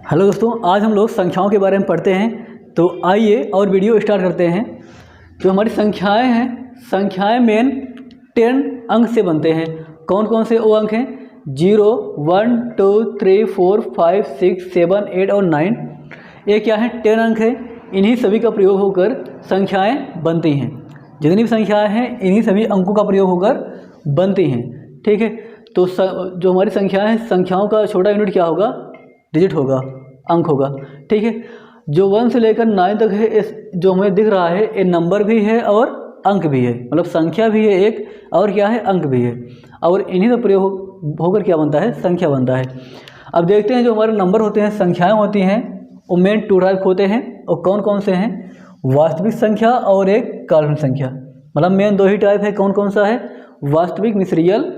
Hello दोस्तों, आज हम लोग संख्याओं के बारे में पढ़ते हैं। तो आइए और वीडियो स्टार्ट करते हैं। जो हमारी संख्याएं हैं, संख्याएं मेन 10 अंक से बनते हैं। कौन कौन से वो अंक हैं? 0, 1, 2, 3, 4, 5, 6, 7, 8 और 9। ये क्या है? 10 अंक है। इन्हीं सभी का प्रयोग होकर संख्याएँ बनती हैं। जितनी भी संख्याएँ हैं इन्हीं सभी अंकों का प्रयोग होकर बनती हैं। ठीक है। तो जो हमारी संख्याएँ हैं, संख्याओं का छोटा यूनिट क्या होगा? डिजिट होगा, अंक होगा। ठीक है। जो 1 से लेकर 9 तक है, इस जो हमें दिख रहा है ये नंबर भी है और अंक भी है, मतलब संख्या भी है एक, और क्या है? अंक भी है। और इन्हीं का प्रयोग होकर क्या बनता है? संख्या बनता है। अब देखते हैं जो हमारे नंबर होते हैं, संख्याएं होती हैं, वो मेन 2 टाइप होते हैं। और कौन कौन से हैं? वास्तविक संख्या और एक काल्पनिक संख्या। मतलब मेन 2 ही टाइप है। कौन कौन सा है? वास्तविक मिस रियल,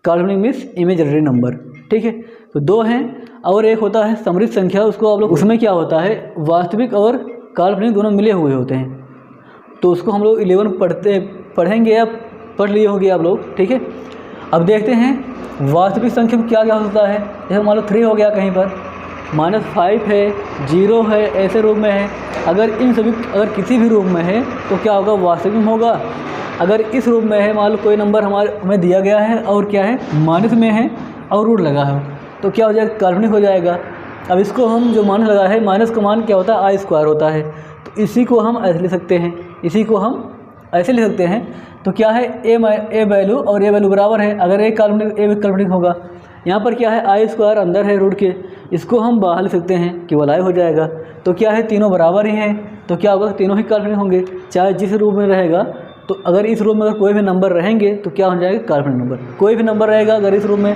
काल्पनिक मिस इमेजिनरी नंबर। ठीक है। तो 2 हैं। और एक होता है समृद्ध संख्या। उसको आप लोग, उसमें क्या होता है? वास्तविक और काल्पनिक दोनों मिले हुए होते हैं। तो उसको हम लोग 11 पढ़ेंगे या पढ़ लिए होंगे आप लोग। ठीक है। अब देखते हैं वास्तविक संख्या में क्या क्या होता है। जैसे मान लो 3 हो गया, कहीं पर -5 है, 0 है, ऐसे रूप में है। अगर किसी भी रूप में है तो क्या होगा? वास्तविक में होगा। अगर इस रूप में है, मान लो कोई नंबर हमें दिया गया है और क्या है? माइनस में है और रूट लगा है, तो क्या हो जाएगा? काल्पनिक हो जाएगा। अब इसको हम, जो माइनस लगा है, माइनस का मान क्या होता है? i² होता है। तो इसी को हम ऐसे लिख सकते हैं, इसी को हम ऐसे लिख सकते हैं। तो क्या है? ए वैल्यू और ए वैल्यू बराबर है। अगर ए काल्पनिक होगा, यहाँ पर क्या है? i² अंदर है रूट के, इसको हम बाहर लिख सकते हैं, केवल i हो जाएगा। तो क्या है? तीनों बराबर ही हैं। तो क्या होगा? तीनों ही काल्पनिक होंगे, चाहे जिस रूप में रहेगा। तो अगर इस रूप में अगर कोई भी नंबर रहेंगे तो क्या हो जाएगा? काल्पनिक नंबर। कोई भी नंबर रहेगा अगर इस रूप में,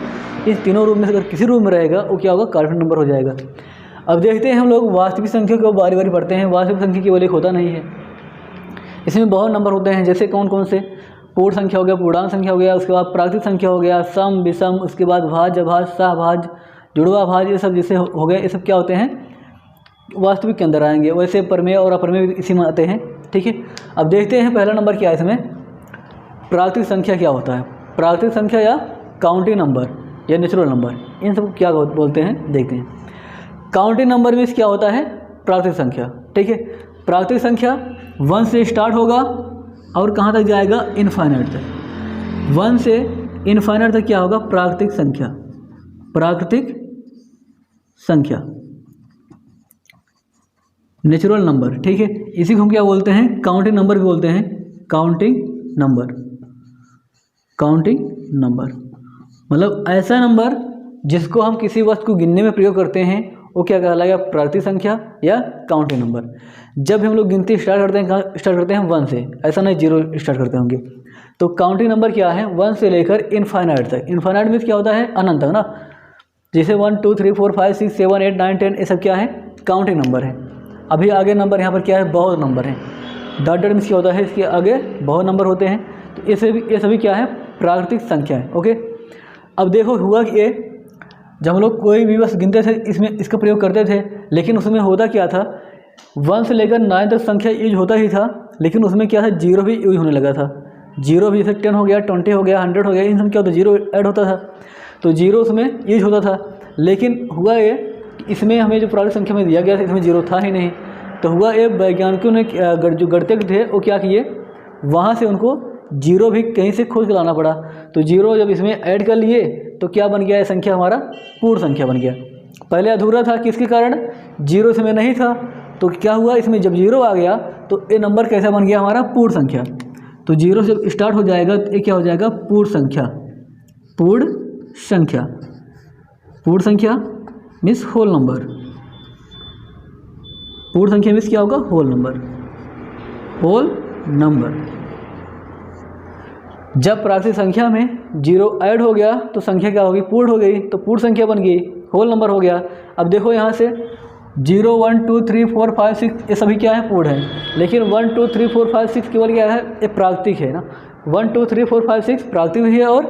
इस तीनों रूप में से अगर किसी रूप में रहेगा, वो क्या होगा? काल्पनिक नंबर हो जाएगा। अब देखते हैं हम लोग वास्तविक संख्या को बारी बारी पढ़ते हैं। वास्तविक संख्या केवल एक होता नहीं है, इसमें बहुत नंबर होते हैं। जैसे कौन कौन से? पूर्ण संख्या हो गया, पूर्णांक संख्या हो गया, उसके बाद प्राकृतिक संख्या हो गया, सम, विषम, उसके बाद भाज्य, अभाज्य, सहभाज्य, जुड़वा भाज्य, ये सब जैसे हो गए, ये सब क्या होते हैं? वास्तविक के अंदर आएंगे। वैसे प्रमेय और अप्रमेय इसी में आते हैं। ठीक है। अब देखते हैं पहला नंबर क्या है इसमें। प्राकृतिक संख्या क्या होता है? प्राकृतिक संख्या या काउंटिंग नंबर या नेचुरल नंबर, इन सबको क्या बोलते हैं, देखते हैं। काउंटिंग नंबर में क्या होता है? प्राकृतिक संख्या। ठीक है। प्राकृतिक संख्या 1 से स्टार्ट होगा और कहाँ तक जाएगा? इनफाइनाइट तक। 1 से इनफाइनाइट तक क्या होगा? प्राकृतिक संख्या। प्राकृतिक संख्या, नेचुरल नंबर। ठीक है। इसी को हम क्या बोलते हैं? काउंटिंग नंबर भी बोलते हैं। काउंटिंग नंबर, काउंटिंग नंबर मतलब ऐसा नंबर जिसको हम किसी वस्तु को गिनने में प्रयोग करते हैं, वो क्या कहलाएगा? प्राकृतिक संख्या या काउंटिंग नंबर। जब हम लोग गिनती स्टार्ट करते हैं 1 से, ऐसा नहीं 0 स्टार्ट करते होंगे। तो काउंटिंग नंबर क्या है? 1 से लेकर इनफाइनाइट तक। इनफाइनाइट मीन्स क्या होता है? अनंत तक ना। जैसे 1, 2, 3, 4, 5, 6, 7, 8, 9, 10, ये सब क्या है? काउंटिंग नंबर है। अभी आगे नंबर यहाँ पर क्या है? बहुत नंबर हैं। डॉट मीन्स क्या होता है? इसके आगे बहुत नंबर होते हैं। तो ये सभी क्या है? प्राकृतिक संख्या है। ओके। अब देखो हुआ कि ये जब हम लोग कोई भी बस गिनते थे, इसका प्रयोग करते थे, लेकिन उसमें होता क्या था? 1 से लेकर 9 तक संख्या यूज होता ही था, लेकिन उसमें क्या था? 0 भी यूज होने लगा था। 0 भी, जैसे 10 हो गया, 20 हो गया, 100 हो गया, इन सब क्या होता? 0 ऐड होता था। तो 0 उसमें यूज होता था। लेकिन हुआ ये कि इसमें हमें जो प्राकृतिक संख्या में दिया गया था, इसमें 0 था ही नहीं। तो हुआ ये, वैज्ञानिकों ने जो गणितज्ञ थे वो क्या किए, वहाँ से उनको 0 भी कहीं से खोज के लाना पड़ा। तो 0 जब इसमें ऐड कर लिए तो क्या बन गया? ये संख्या हमारा पूर्ण संख्या बन गया। पहले अधूरा था, किसके कारण? 0 इसमें नहीं था। तो क्या हुआ? इसमें जब 0 आ गया तो ये नंबर कैसा बन गया? हमारा पूर्ण संख्या। तो 0 से जब स्टार्ट हो जाएगा तो ये क्या हो जाएगा? पूर्ण संख्या। पूर्ण संख्या, पूर्ण संख्या मीन्स होल नंबर। पूर्ण संख्या मीन्स क्या होगा? Whole number. Whole number. जब प्राकृतिक संख्या में 0 ऐड हो गया तो संख्या क्या होगी? पूर्ण हो गई। तो पूर्ण संख्या बन गई, होल नंबर हो गया। अब देखो यहाँ से 0, 1, 2, 3, 4, 5, 6 ये सभी क्या है? पूर्ण है। लेकिन 1, 2, 3, 4, 5, 6 केवल क्या है? ये प्राकृतिक है ना। 1, 2, 3, 4, 5, 6 प्राकृतिक भी है और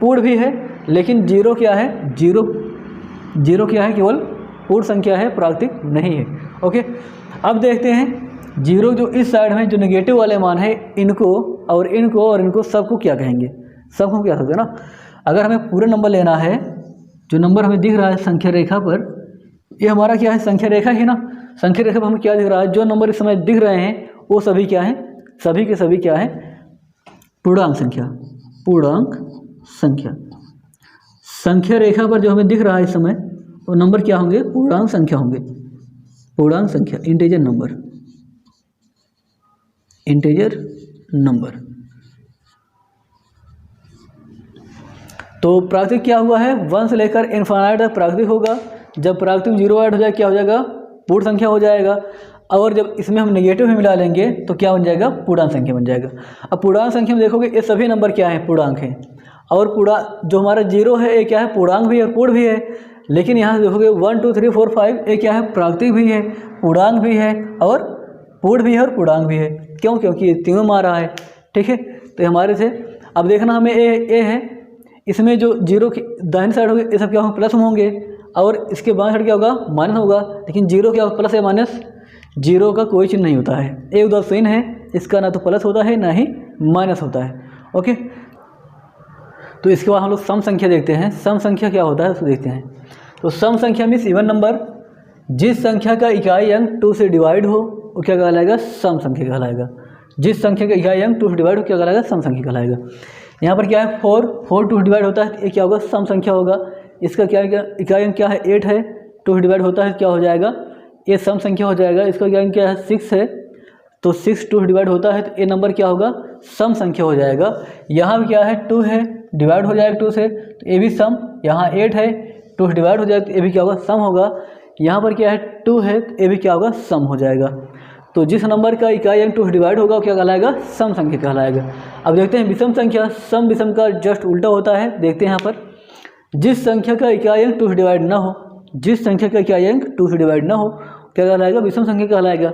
पूर्ण भी है। लेकिन 0 क्या है? 0 क्या है? केवल पूर्ण संख्या है, प्राकृतिक नहीं है। ओके। अब देखते हैं 0 जो इस साइड में जो नेगेटिव वाले मान है, इनको और इनको सबको क्या कहेंगे? सबको क्या सकते हैं ना। अगर हमें पूरे नंबर लेना है, जो नंबर हमें दिख रहा है संख्या रेखा पर, ये हमारा क्या है, संख्या रेखा है ना। संख्या रेखा पर हमें क्या दिख रहा है, जो नंबर इस समय दिख रहे हैं वो सभी क्या है, सभी के सभी क्या है, पूर्णांक संख्या। पूर्णांक संख्या, संख्या रेखा पर जो हमें दिख रहा है इस समय वो नंबर क्या होंगे, पूर्णांक संख्या होंगे। पूर्णांक संख्या, इंटीजर नंबर, इंटीजर नंबर। तो प्राकृतिक क्या हुआ है, 1 से लेकर इनफाइनाइट तक प्राकृतिक होगा। जब प्राकृतिक 0 ऐड हो जाए क्या हो जाएगा, पूर्ण संख्या हो जाएगा। और जब इसमें हम नेगेटिव भी मिला लेंगे तो क्या बन जाएगा, पूर्णांक संख्या बन जाएगा। अब पूर्णांक संख्या में देखोगे ये सभी नंबर क्या है, पूर्णांक हैं। और जो हमारा 0 है ये क्या है, पूर्णांक भी है और पूर्ण भी है। लेकिन यहाँ से देखोगे 1 2 3 4 5 ये क्या है, प्राकृतिक भी है, पूर्णांक भी है और पूर्ण भी है और पूर्णांक भी है। क्यों, क्योंकि ये तीनों में आ रहा है। ठीक है, तो हमारे से अब देखना हमें ए है, इसमें जो 0 की दाहिनी साइड होगी ये सब क्या होंगे, प्लस होंगे। और इसके बाएं साइड क्या होगा, माइनस होगा। लेकिन 0 क्या होगा, प्लस या माइनस, 0 का कोई चिन्ह नहीं होता है। एक उदासीन है, इसका ना तो प्लस होता है ना ही माइनस होता है। ओके, तो इसके बाद हम लोग सम संख्या देखते हैं। सम संख्या क्या होता है उसको देखते हैं। तो सम संख्या मीन्स इवन नंबर, जिस संख्या का इकाई अंक 2 से डिवाइड हो वो क्या कहलाएगा, सम संख्या कहलाएगा। जिस संख्या का इकाई अंक 2 से डिवाइड हो क्या कहलाएगा, सम संख्या कहलाएगा। यहाँ पर क्या है, 4 2 डिवाइड होता है, ये क्या होगा, सम संख्या होगा। इसका क्या इकाई अंक क्या है, 8 है, 2 डिवाइड होता है क्या हो जाएगा, ये सम संख्या हो जाएगा। इसका इकाई अंक क्या है, 6 है, तो 6 2 डिवाइड होता है तो ये नंबर क्या होगा, सम संख्या हो जाएगा। यहाँ भी क्या है, 2 है, डिवाइड हो जाएगा 2 से तो ये भी सम। यहाँ 8 है, 2 डिवाइड हो जाएगा तो ये भी क्या होगा, सम होगा। यहाँ पर क्या है, 2 है तो ये भी क्या होगा, सम हो जाएगा। तो जिस नंबर का इकाई अंक 2 से डिवाइड होगा क्या कहलाएगा, सम संख्या कहलाएगा। अब देखते हैं विषम संख्या। सम विषम का जस्ट उल्टा होता है। देखते हैं यहाँ पर, जिस संख्या का इकाई अंक 2 से डिवाइड ना हो, जिस संख्या का इकाई अंक 2 से डिवाइड ना हो क्या कहलाएगा, विषम संख्या कहलाएगा।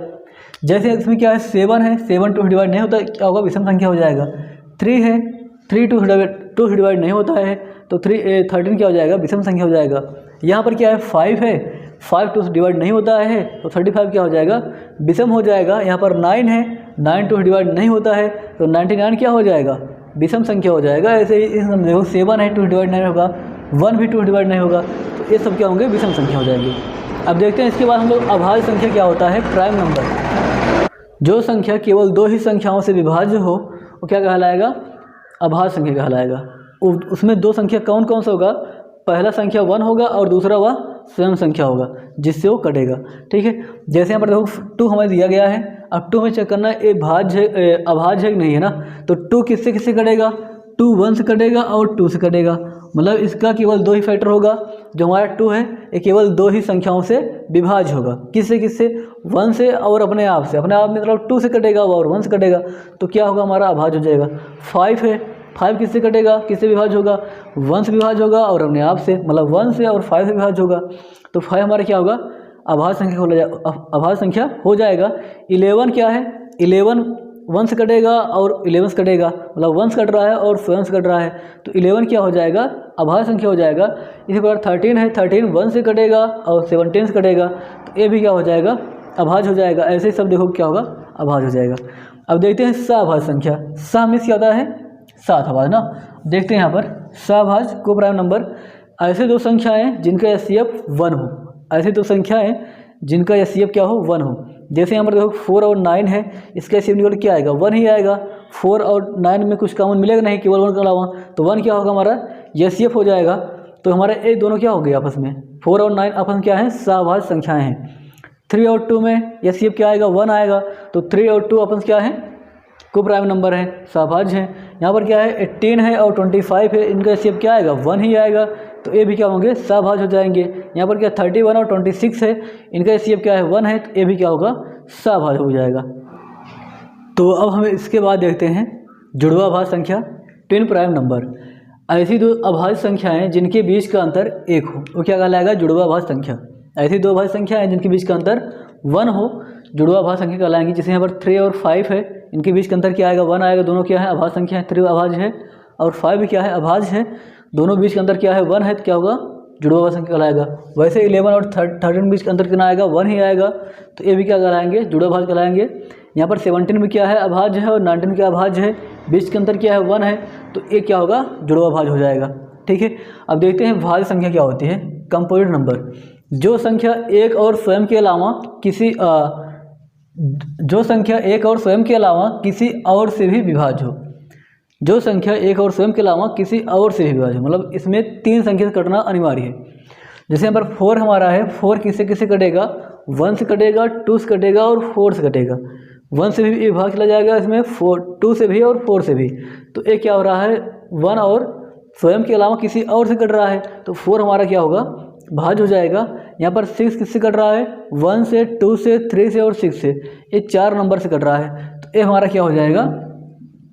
जैसे इसमें क्या है, 7 है, 7 2 से डिवाइड नहीं होता क्या होगा, विषम संख्या हो जाएगा। 3 है, 3 2 से डिवाइड नहीं होता है तो 13 क्या हो जाएगा, विषम संख्या हो जाएगा। यहाँ पर क्या है, 5 है, 5 2 से डिवाइड नहीं होता है तो 35 क्या हो जाएगा, विषम हो जाएगा। यहाँ पर 9 है, 9 2 से डिवाइड नहीं होता है तो 99 क्या हो जाएगा, विषम संख्या हो जाएगा। ऐसे ही देखो 7 है, 2 से डिवाइड नहीं होगा, 1 भी 2 से डिवाइड नहीं होगा तो ये सब क्या होंगे, विषम संख्या हो जाएंगे। अब देखते हैं इसके बाद हम लोग अभाज्य संख्या क्या होता है, प्राइम नंबर। जो संख्या केवल 2 ही संख्याओं से विभाज्य हो वो क्या कहलाएगा, अभाज्य संख्या कहलाएगा। उसमें 2 संख्या कौन कौन सा होगा, पहला संख्या 1 होगा और दूसरा वह स्वयं संख्या होगा जिससे वो कटेगा। ठीक है, जैसे यहाँ पर देखो 2 हमें दिया गया है। अब 2 में चेक करना है ये भाज्य है, अभाज्य है कि नहीं है ना। तो 2 किससे किससे कटेगा, 2 1 से कटेगा और 2 से कटेगा। मतलब इसका केवल 2 ही फैक्टर होगा। जो हमारा 2 है ये केवल 2 ही संख्याओं से विभाज्य होगा। किससे किससे, 1 से और अपने आप से। अपने आप मतलब 2 से कटेगा और 1 से कटेगा तो क्या होगा, हमारा अभाज्य हो जाएगा। 5 है, 5 किससे कटेगा, किससे विभाज्य होगा, 1 से विभाज्य होगा और अपने आप से, मतलब 1 से और 5 से विभाज्य होगा। तो 5 हमारा क्या होगा, अभाज्य संख्या अभाज्य संख्या हो जाएगा। 11 क्या है, 11 1 से कटेगा और 11 से कटेगा, मतलब 1 से कट रहा है और स्वयं से कट रहा है तो 11 क्या हो जाएगा, अभाज्य संख्या हो जाएगा। इसी प्रकार 13 है, 13 1 से कटेगा और 17 से कटेगा तो ये भी क्या हो जाएगा, अभाज्य हो जाएगा। ऐसे ही सब देखो क्या होगा, अभाज्य हो जाएगा। अब देखते हैं सभाज्य संख्या। सा मीन्स क्या होता है, 7 अभाज्य ना। देखते हैं यहाँ पर सभाज्य को प्राइम नंबर, ऐसे 2 संख्याएं जिनका एचसीएफ 1 हो। ऐसे 2 संख्याएं जिनका एचसीएफ क्या हो, 1 हो। जैसे यहाँ पर देखो 4 और 9 है, इसका एचसीएफ निकल क्या आएगा, 1 ही आएगा। 4 और 9 में कुछ कॉमन मिलेगा नहीं, केवल 1 के अलावा, तो 1 क्या होगा, हमारा एचसीएफ हो जाएगा। तो हमारे ये दोनों क्या हो गए आपस में, 4 और 9 आपस में क्या है, सभाज्य संख्याएं हैं। 3 और 2 में एचसीएफ क्या आएगा, 1 आएगा। तो 3 और 2 आपस क्या है, को प्राइम नंबर है, सभाज्य है। यहाँ पर क्या है, 18 है और 25 है, इनका एचसीएफ क्या आएगा, 1 ही आएगा। तो ये भी क्या होंगे, सभाज्य हो जाएंगे। यहाँ पर क्या 31 और 26 है, इनका एचसीएफ क्या है, 1 है, तो ये भी क्या होगा, सभाज्य हो जाएगा। तो अब हम इसके बाद देखते हैं जुड़वा अभाज्य संख्या, ट्विन प्राइम नंबर। ऐसी 2 अभाज्य संख्याएं जिनके बीच का अंतर 1 हो वो क्या कहलाएगा, जुड़वा अभाज्य संख्या। ऐसी 2 अभाज्य संख्याएं जिनके बीच का अंतर 1 हो, जुड़वा अभाज्य संख्या कहलाएंगी। जैसे यहाँ पर 3 और 5 है, इनके बीच का अंतर क्या आएगा, 1 आएगा। दोनों क्या है, अभाज्य संख्या है। 3 अभाज्य है और 5 भी क्या है, अभाज्य है। दोनों बीच का अंतर क्या है, 1 है, तो क्या होगा, जुड़वा अभाज्य संख्या कहलाएगा। वैसे 11 और 13 बीच का अंतर कितना आएगा, 1 ही आएगा, तो ये भी क्या कहलाएंगे, जुड़वा अभाज्य कहलाएंगे। यहाँ पर 17 में क्या है, अभाज्य है और 19 क्या अभाज्य है, बीच के अंतर क्या है, 1 है, तो ये क्या होगा, जुड़वा अभाज्य हो जाएगा। ठीक है, अब देखते हैं भाज्य संख्या क्या होती है, कंपोजिट नंबर। जो संख्या एक और स्वयं के अलावा किसी जो संख्या एक और स्वयं के अलावा किसी और से भी विभाज्य हो। जो संख्या एक और स्वयं के अलावा किसी और से भी विभाज्य, मतलब इसमें 3 संख्या से कटना अनिवार्य है। जैसे यहाँ पर 4 हमारा है, 4 किससे किससे कटेगा, 1 से कटेगा, 2 से कटेगा और 4 से कटेगा। 1 से भी विभाग चला जाएगा इसमें, 2 से भी और 4 से भी। तो एक क्या हो रहा है, 1 और स्वयं के अलावा किसी और से कट रहा है, तो 4 हमारा क्या होगा, भाज्य हो जाएगा। यहाँ पर 6 किससे कट रहा है, 1 से, 2 से, 3 से और 6 से, ये 4 नंबर से कट रहा है, तो ये हमारा क्या हो जाएगा,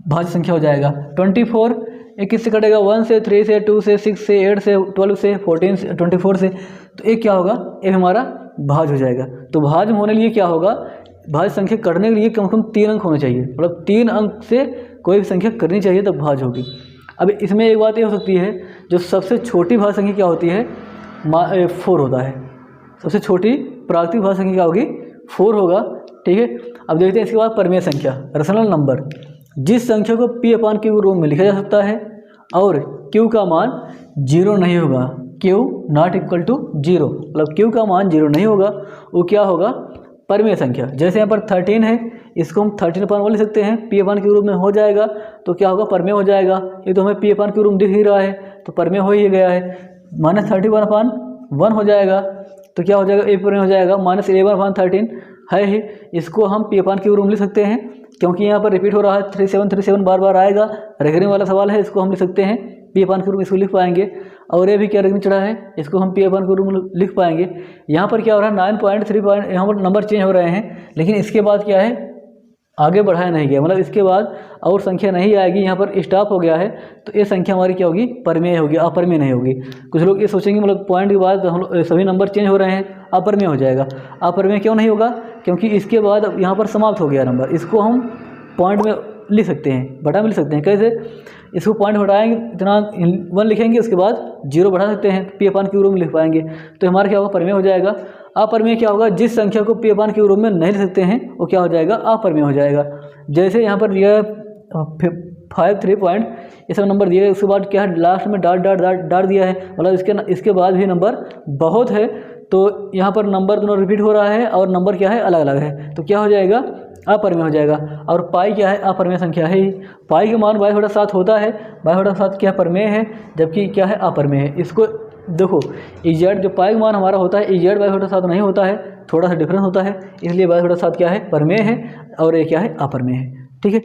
भाज्य संख्या हो जाएगा। 24 ये किससे कटेगा, 1 से, 3 से, 2 से, 6 से, 8 से, 12 से, 14 से, 24 से, तो एक क्या होगा, ये हमारा भाज्य हो जाएगा। तो भाज्य होने के लिए क्या होगा, भाज्य संख्या करने के लिए कम से कम 3 अंक होने चाहिए, मतलब 3 अंक से कोई भी संख्या करनी चाहिए तब भाज्य होगी। अब इसमें एक बात ये हो सकती है, जो सबसे छोटी भाज्य संख्या क्या होती है, 4 होता है। सबसे छोटी प्राकृतिक भाज्य संख्या क्या होगी, 4 होगा। ठीक है, अब देखते हैं इसके बाद परिमेय संख्या, रेशनल नंबर। जिस संख्या को p/q रूप में लिखा जा सकता है और q का मान 0 नहीं होगा, q नॉट इक्वल टू 0, मतलब q का मान 0 नहीं होगा, वो क्या होगा, परिमेय संख्या। जैसे यहाँ पर 13 है, इसको हम 13/1 लिख सकते हैं, p/q रूप में हो जाएगा, तो क्या होगा, परिमेय हो जाएगा। ये तो हमें p/q रूप दिख ही रहा है, तो परिमेय हो ही गया है। -31/1 हो जाएगा, तो क्या हो जाएगा, a परिमेय हो जाएगा। -11/13 है ही, इसको हम p/q रूप लिख सकते हैं, क्योंकि यहाँ पर रिपीट हो रहा है, 3737 बार बार आएगा, रेगरिंग वाला सवाल है, इसको हम लिख सकते हैं p/q रूप, इसको लिख पाएंगे। और ये भी क्या रेगरिंग चढ़ा है, इसको हम p/q रूप लिख पाएंगे। यहाँ पर क्या हो रहा है, 9.3 यहाँ पर नंबर चेंज हो रहे हैं, लेकिन इसके बाद क्या है, आगे बढ़ाया नहीं गया, मतलब इसके बाद और संख्या नहीं आएगी, यहाँ पर स्टॉप हो गया है, तो ये संख्या हमारी क्या होगी, परिमेय होगी, अपरिमेय नहीं होगी। कुछ लोग ये सोचेंगे मतलब पॉइंट के बाद हम सभी नंबर चेंज हो रहे हैं, अपरिमेय हो जाएगा। अपरिमेय क्यों नहीं होगा, क्योंकि इसके बाद यहाँ पर समाप्त हो गया नंबर, इसको हम पॉइंट में लिख सकते हैं, बटा में लिख सकते हैं। कैसे, इसको पॉइंट हटाएंगे, इतना 1 लिखेंगे, उसके बाद 0 बढ़ा सकते हैं, p/q रूप में लिख पाएंगे, तो हमारा क्या होगा, परिमेय हो जाएगा। अपरिमेय क्या होगा, जिस संख्या को p/q रूप में नहीं लिख सकते हैं वो क्या हो जाएगा, अपरिमेय हो जाएगा। जैसे यहाँ पर दिया 5 पॉइंट ये सब नंबर दिए, उसके बाद क्या है, लास्ट में डाट दिया है, मतलब इसके बाद भी नंबर बहुत है, तो यहाँ पर नंबर दोनों रिपीट हो रहा है और नंबर क्या है, अलग अलग है, तो क्या हो जाएगा, अपरिमेय हो जाएगा। और पाई क्या है, अपरिमेय संख्या है ही। पाई के मान 22/7 होता है, 22/7 क्या परिमेय है, जबकि क्या है, अपरिमेय है। इसको देखो, इजेड जो पाई का मान हमारा होता है, इजेड 22/7 नहीं होता है, थोड़ा सा डिफरेंस होता है, इसलिए 22/7 क्या है, परिमेय है और ये क्या है, अपरिमेय है।